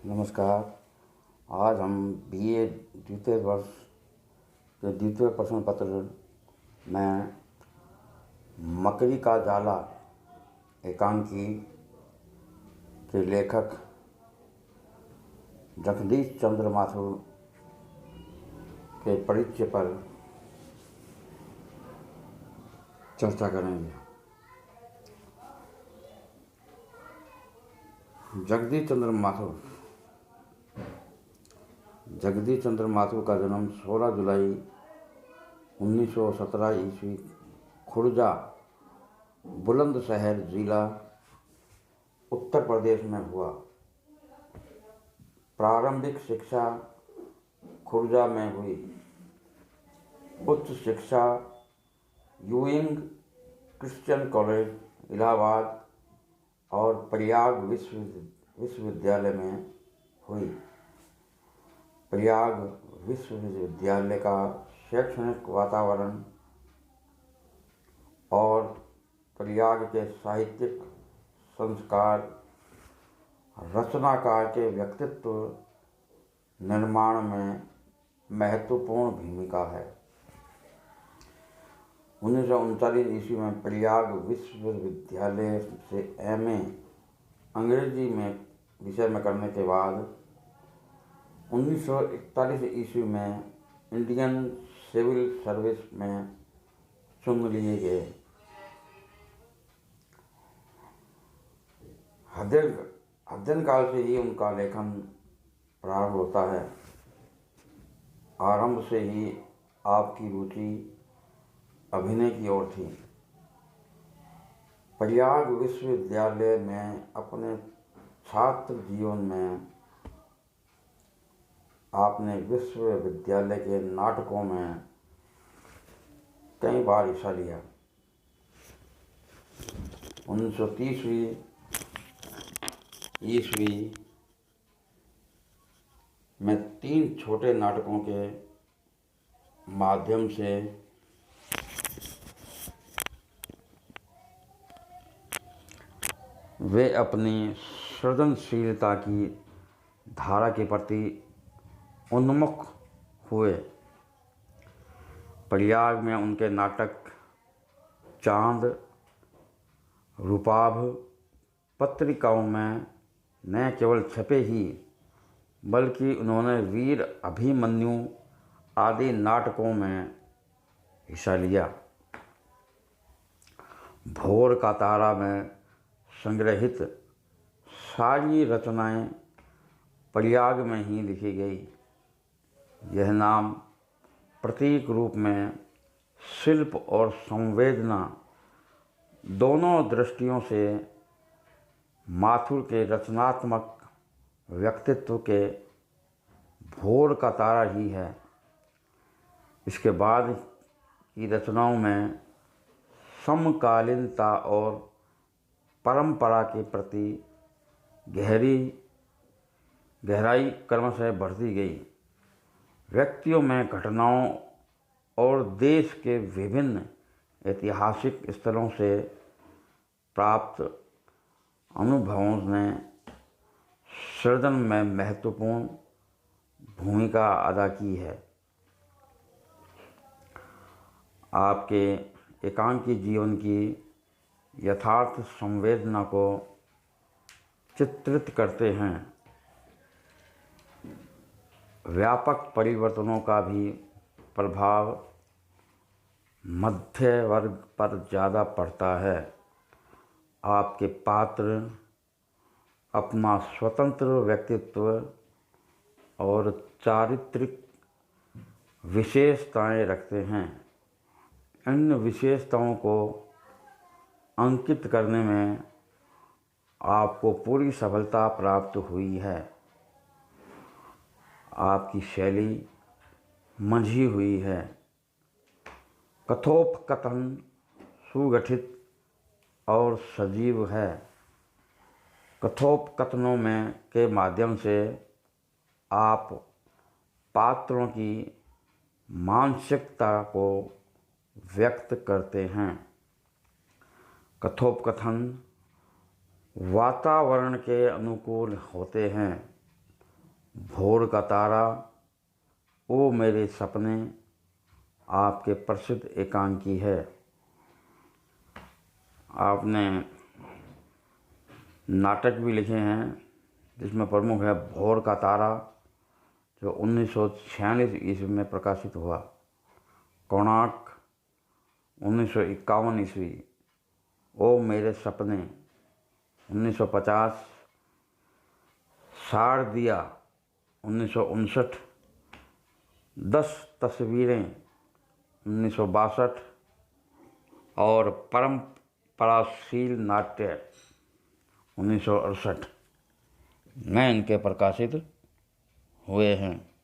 नमस्कार। आज हम बीए द्वितीय वर्ष के द्वितीय प्रश्न पत्र में मकड़ी का जाला एकांकी के लेखक जगदीश चंद्र माथुर के परिचय पर चर्चा करेंगे। जगदीश चंद्र माथुर का जन्म 16 जुलाई 1917 ईस्वी खुर्जा बुलंदशहर जिला उत्तर प्रदेश में हुआ। प्रारंभिक शिक्षा खुर्जा में हुई। उच्च शिक्षा यूइंग क्रिश्चियन कॉलेज इलाहाबाद और प्रयाग विश्वविद्यालय में हुई। प्रयाग विश्वविद्यालय का शैक्षणिक वातावरण और प्रयाग के साहित्यिक संस्कार रचनाकार के व्यक्तित्व निर्माण में महत्वपूर्ण भूमिका है। 1939 ईस्वी में प्रयाग विश्वविद्यालय से एमए अंग्रेजी में विषय में करने के बाद 1941 ईस्वी में इंडियन सिविल सर्विस में चुन लिए गए। अध्ययन काल से ही उनका लेखन प्रारंभ होता है। आरंभ से ही आपकी रुचि अभिनय की ओर थी। प्रयाग विश्वविद्यालय में अपने छात्र जीवन में आपने विश्वविद्यालय के नाटकों में कई बार हिस्सा लिया। 1930 ईस्वी में 3 छोटे नाटकों के माध्यम से वे अपनी सृजनशीलता की धारा के प्रति उन्मुख हुए। प्रयाग में उनके नाटक चांद, रूपाभ पत्रिकाओं में न केवल छपे ही बल्कि उन्होंने वीर अभिमन्यु आदि नाटकों में हिस्सा लिया। भोर का तारा में संग्रहित सारी रचनाएं प्रयाग में ही लिखी गई। यह नाम प्रतीक रूप में शिल्प और संवेदना दोनों दृष्टियों से माथुर के रचनात्मक व्यक्तित्व के भोर का तारा ही है। इसके बाद की रचनाओं में समकालीनता और परंपरा के प्रति गहराई क्रमशः बढ़ती गई। व्यक्तियों में घटनाओं और देश के विभिन्न ऐतिहासिक स्थलों से प्राप्त अनुभवों ने सृजन में महत्वपूर्ण भूमिका अदा की है। आपके एकांकी जीवन की यथार्थ संवेदना को चित्रित करते हैं। व्यापक परिवर्तनों का भी प्रभाव मध्य वर्ग पर ज़्यादा पड़ता है। आपके पात्र अपना स्वतंत्र व्यक्तित्व और चारित्रिक विशेषताएं रखते हैं। इन विशेषताओं को अंकित करने में आपको पूरी सफलता प्राप्त हुई है। आपकी शैली मंझी हुई है। कथोपकथन सुगठित और सजीव है। कथोपकथनों में के माध्यम से आप पात्रों की मानसिकता को व्यक्त करते हैं। कथोपकथन वातावरण के अनुकूल होते हैं भोर का तारा, ओ मेरे सपने आपके प्रसिद्ध एकांकी है। आपने नाटक भी लिखे हैं जिसमें प्रमुख है भोर का तारा, जो 1946 ईस्वी में प्रकाशित हुआ। कोणार्क 1951 ईस्वी। ओ मेरे सपने 1950। शारदिया 1959। 10 तस्वीरें 1962 और परंपराशील नाट्य 1968 में इनके प्रकाशित हुए हैं।